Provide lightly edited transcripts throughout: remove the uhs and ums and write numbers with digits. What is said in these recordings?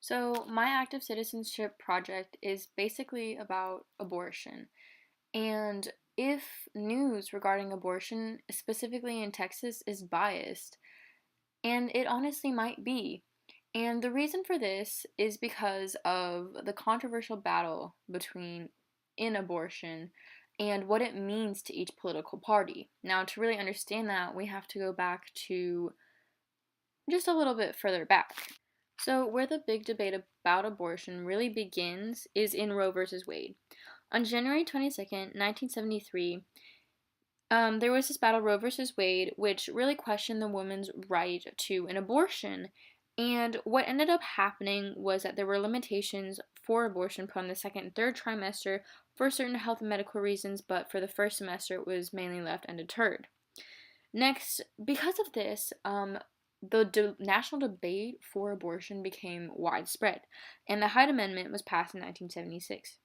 So, my active citizenship project is basically about abortion. And if news regarding abortion, specifically in Texas, is biased, and it honestly might be. And the reason for this is because of the controversial battle between in abortion and what it means to each political party. Now, to really understand that, we have to go back to just a little bit further back. So, where the big debate about abortion really begins is in Roe v. Wade. On January 22nd, 1973, there was this battle, Roe v. Wade, which really questioned the woman's right to an abortion. And what ended up happening was that there were limitations for abortion put on the second and third trimester for certain health and medical reasons, but for the first semester it was mainly left undeterred. Next, because of this, the national debate for abortion became widespread, and the Hyde Amendment was passed in 1976,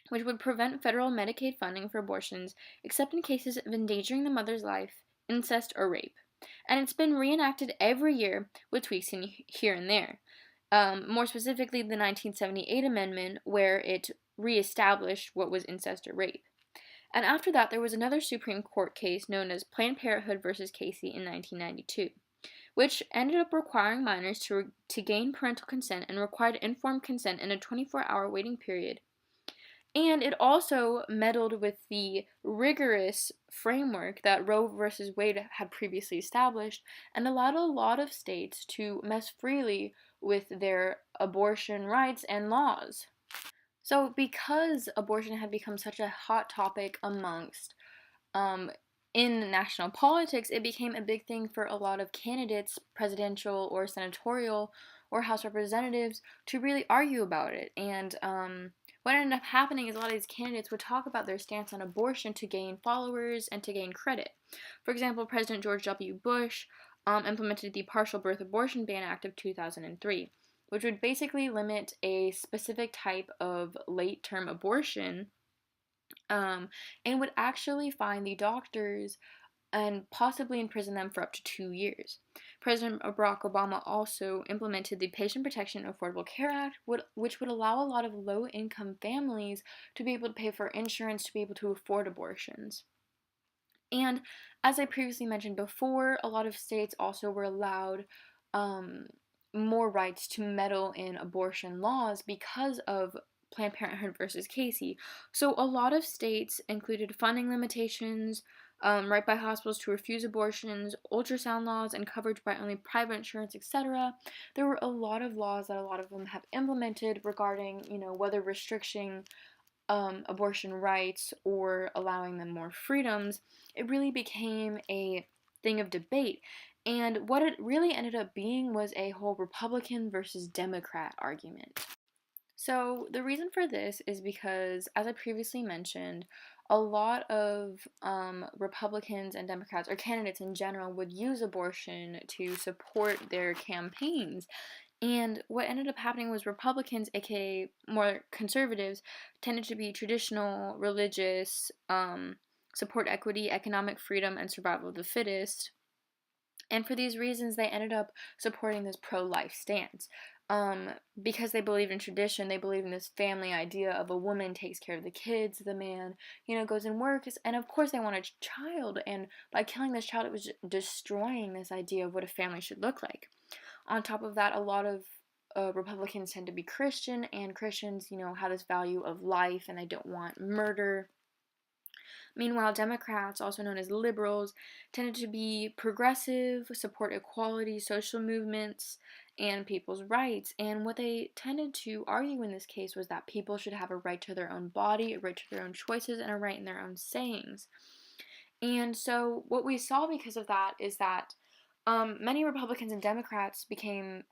which would prevent federal Medicaid funding for abortions except in cases of endangering the mother's life, incest, or rape. And it's been reenacted every year with tweaks here and there. More specifically, the 1978 amendment, where it reestablished what was incest or rape. And after that, there was another Supreme Court case known as Planned Parenthood versus Casey in 1992, which ended up requiring minors to gain parental consent and required informed consent in a 24-hour waiting period. And it also meddled with the rigorous framework that Roe v. Wade had previously established and allowed a lot of states to mess freely with their abortion rights and laws. So, because abortion had become such a hot topic amongst in national politics, it became a big thing for a lot of candidates, presidential or senatorial or House representatives, to really argue about it. And what ended up happening is a lot of these candidates would talk about their stance on abortion to gain followers and to gain credit. For example, President George W. Bush implemented the Partial Birth Abortion Ban Act of 2003, which would basically limit a specific type of late term abortion, and would actually fine the doctors and possibly imprison them for up to 2 years. President Barack Obama also implemented the Patient Protection and Affordable Care Act, which would allow a lot of low income families to be able to pay for insurance to be able to afford abortions. And as I previously mentioned before, a lot of states also were allowed more rights to meddle in abortion laws because of Planned Parenthood versus Casey. So a lot of states included funding limitations, right by hospitals to refuse abortions, ultrasound laws, and coverage by only private insurance, etc. There were a lot of laws that a lot of them have implemented regarding, whether restricting abortion rights or allowing them more freedoms. It really became a thing of debate. And what it really ended up being was a whole Republican versus Democrat argument. So, the reason for this is because, as I previously mentioned, a lot of Republicans and Democrats, or candidates in general, would use abortion to support their campaigns. And what ended up happening was Republicans, aka more conservatives, tended to be traditional, religious, support equity, economic freedom, and survival of the fittest. And for these reasons, they ended up supporting this pro life stance. Because they believed in tradition, they believed in this family idea of a woman takes care of the kids, the man, goes and works, and of course they want a child, and by killing this child, it was destroying this idea of what a family should look like. On top of that, a lot of Republicans tend to be Christian, and Christians, have this value of life, and they don't want murder. Meanwhile, Democrats, also known as liberals, tended to be progressive, support equality, social movements, and people's rights. And what they tended to argue in this case was that people should have a right to their own body, a right to their own choices, and a right in their own sayings. And so what we saw because of that is that many Republicans and Democrats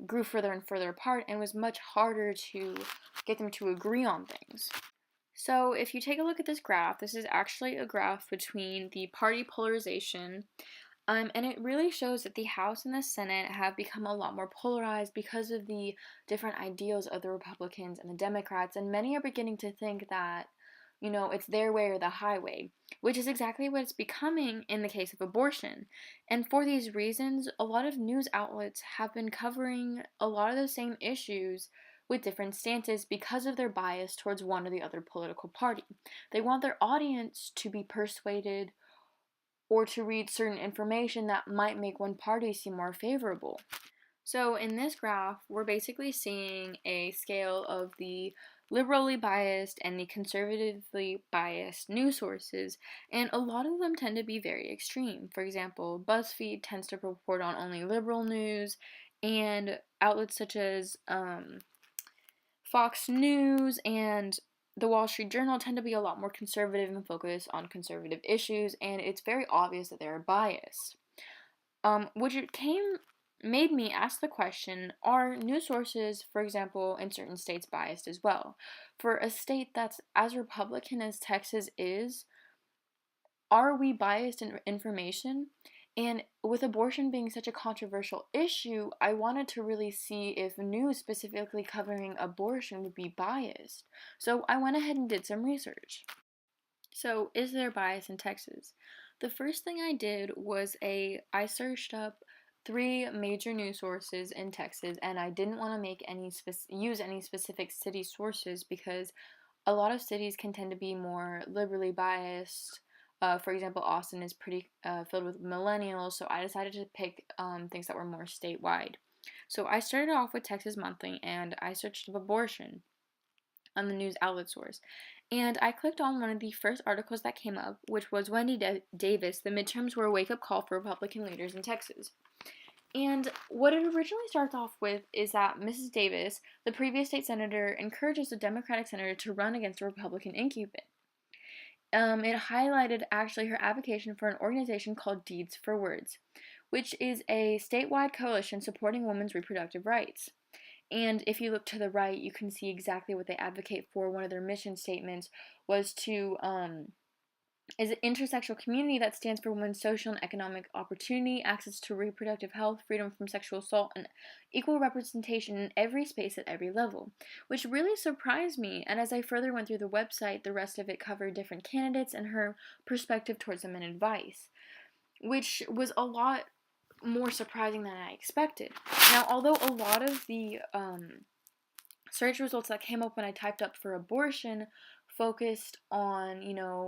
grew further and further apart, and it was much harder to get them to agree on things. So if you take a look at this graph, this is actually a graph between the party polarization, and it really shows that the House and the Senate have become a lot more polarized because of the different ideals of the Republicans and the Democrats, and many are beginning to think that, it's their way or the highway, which is exactly what it's becoming in the case of abortion. And for these reasons, a lot of news outlets have been covering a lot of the same issues with different stances because of their bias towards one or the other political party. They want their audience to be persuaded or to read certain information that might make one party seem more favorable. So in this graph, we're basically seeing a scale of the liberally biased and the conservatively biased news sources, and a lot of them tend to be very extreme. For example, BuzzFeed tends to report on only liberal news, and outlets such as Fox News and the Wall Street Journal tend to be a lot more conservative and focus on conservative issues, and it's very obvious that they're biased. Which made me ask the question, are news sources, for example, in certain states biased as well? For a state that's as Republican as Texas is, are we biased in information? And with abortion being such a controversial issue, I wanted to really see if news specifically covering abortion would be biased. So I went ahead and did some research. So, is there bias in Texas? The first thing I did was I searched up 3 major news sources in Texas, and I didn't want to use any specific city sources because a lot of cities can tend to be more liberally biased. For example, Austin is pretty filled with millennials, so I decided to pick things that were more statewide. So I started off with Texas Monthly, and I searched up abortion on the news outlet source. And I clicked on one of the first articles that came up, which was Wendy Davis, the midterms were a wake-up call for Republican leaders in Texas. And what it originally starts off with is that Mrs. Davis, the previous state senator, encourages a Democratic senator to run against a Republican incumbent. It highlighted actually her advocacy for an organization called Deeds for Words, which is a statewide coalition supporting women's reproductive rights. And if you look to the right, you can see exactly what they advocate for. One of their mission statements was to is an intersectional community that stands for women's social and economic opportunity, access to reproductive health, freedom from sexual assault, and equal representation in every space at every level, which really surprised me. And as I further went through the website, the rest of it covered different candidates and her perspective towards them and advice, which was a lot more surprising than I expected. Now, although a lot of the search results that came up when I typed up for abortion focused on,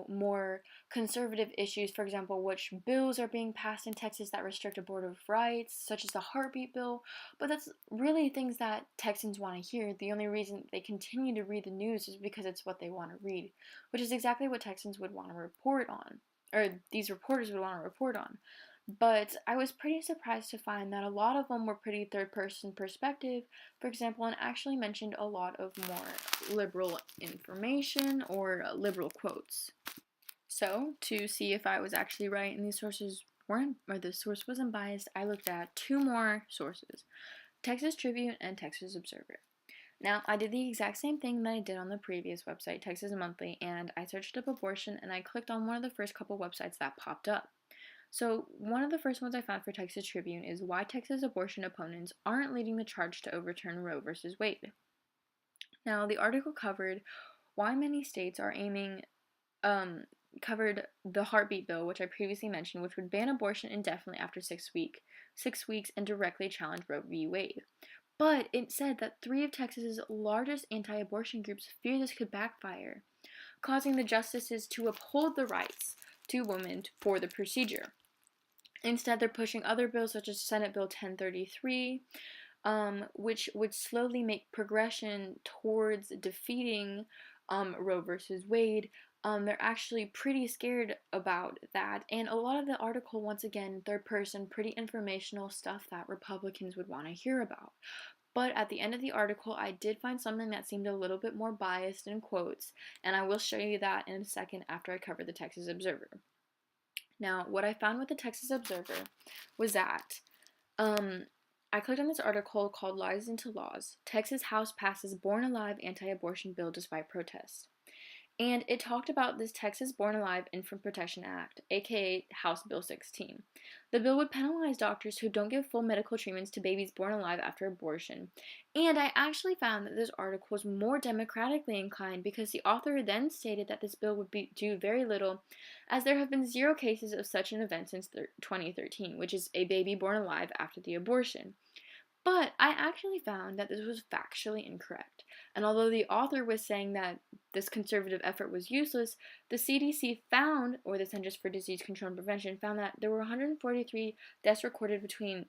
more conservative issues, for example, which bills are being passed in Texas that restrict abortive rights, such as the heartbeat bill, but that's really things that Texans want to hear. The only reason they continue to read the news is because it's what they want to read, which is exactly what Texans would want to report on, or these reporters would want to report on. But I was pretty surprised to find that a lot of them were pretty third-person perspective, for example, and actually mentioned a lot of more liberal information or liberal quotes. So, to see if I was actually right and these sources weren't, or the source wasn't biased, I looked at 2 more sources, Texas Tribune and Texas Observer. Now, I did the exact same thing that I did on the previous website, Texas Monthly, and I searched up abortion and I clicked on one of the first couple websites that popped up. So, one of the first ones I found for Texas Tribune is why Texas abortion opponents aren't leading the charge to overturn Roe v. Wade. Now, the article covered why many states are covered the heartbeat bill, which I previously mentioned, which would ban abortion indefinitely after 6 weeks and directly challenge Roe v. Wade. But it said that 3 of Texas's largest anti-abortion groups fear this could backfire, causing the justices to uphold the rights to women for the procedure. Instead, they're pushing other bills such as Senate Bill 1033, which would slowly make progression towards defeating Roe versus Wade. They're actually pretty scared about that. And a lot of the article, once again, third person, pretty informational stuff that Republicans would want to hear about. But at the end of the article, I did find something that seemed a little bit more biased in quotes, and I will show you that in a second after I cover the Texas Observer. Now, what I found with the Texas Observer was that I clicked on this article called Lies into Laws. Texas House passes Born Alive anti-abortion bill despite protests. And it talked about this Texas Born Alive Infant Protection Act, aka House Bill 16. The bill would penalize doctors who don't give full medical treatments to babies born alive after abortion. And I actually found that this article was more democratically inclined because the author then stated that this bill would do very little, as there have been 0 cases of such an event since 2013, which is a baby born alive after the abortion. But I actually found that this was factually incorrect. And although the author was saying that this conservative effort was useless, the CDC found, or the Centers for Disease Control and Prevention, found that there were 143 deaths recorded between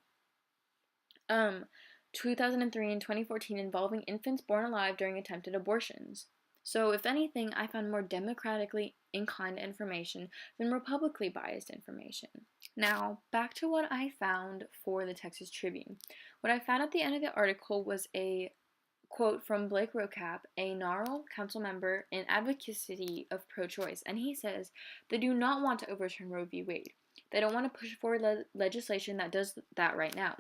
um, 2003 and 2014 involving infants born alive during attempted abortions. So, if anything, I found more democratically inclined information than republicly biased information. Now, back to what I found for the Texas Tribune. What I found at the end of the article was a quote from Blake Rocap, a NARL council member in advocacy of pro choice, and he says they do not want to overturn Roe v. Wade. They don't want to push forward legislation that does that right now.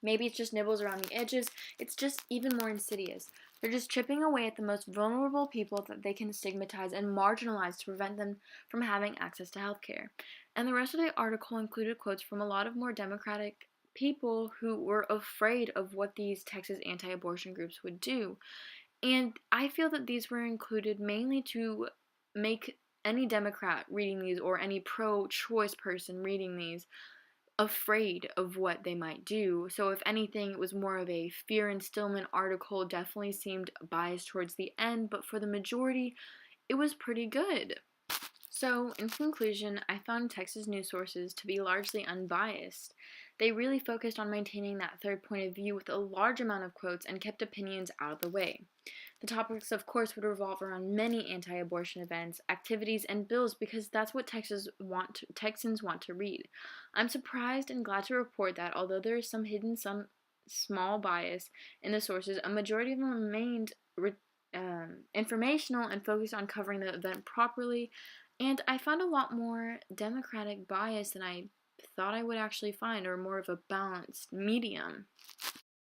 Maybe it's just nibbles around the edges. It's just even more insidious. They're just chipping away at the most vulnerable people that they can stigmatize and marginalize to prevent them from having access to healthcare. And the rest of the article included quotes from a lot of more democratic people who were afraid of what these Texas anti-abortion groups would do. And I feel that these were included mainly to make any Democrat reading these or any pro-choice person reading these afraid of what they might do. So, if anything, it was more of a fear instillment article, definitely seemed biased towards the end, but for the majority, it was pretty good. So, in conclusion, I found Texas news sources to be largely unbiased. They really focused on maintaining that third point of view with a large amount of quotes and kept opinions out of the way. The topics, of course, would revolve around many anti-abortion events, activities, and bills because that's what Texans want to read. I'm surprised and glad to report that although there is some small bias in the sources, a majority of them remained informational and focused on covering the event properly. And I found a lot more Democratic bias than I thought I would actually find, or more of a balanced medium.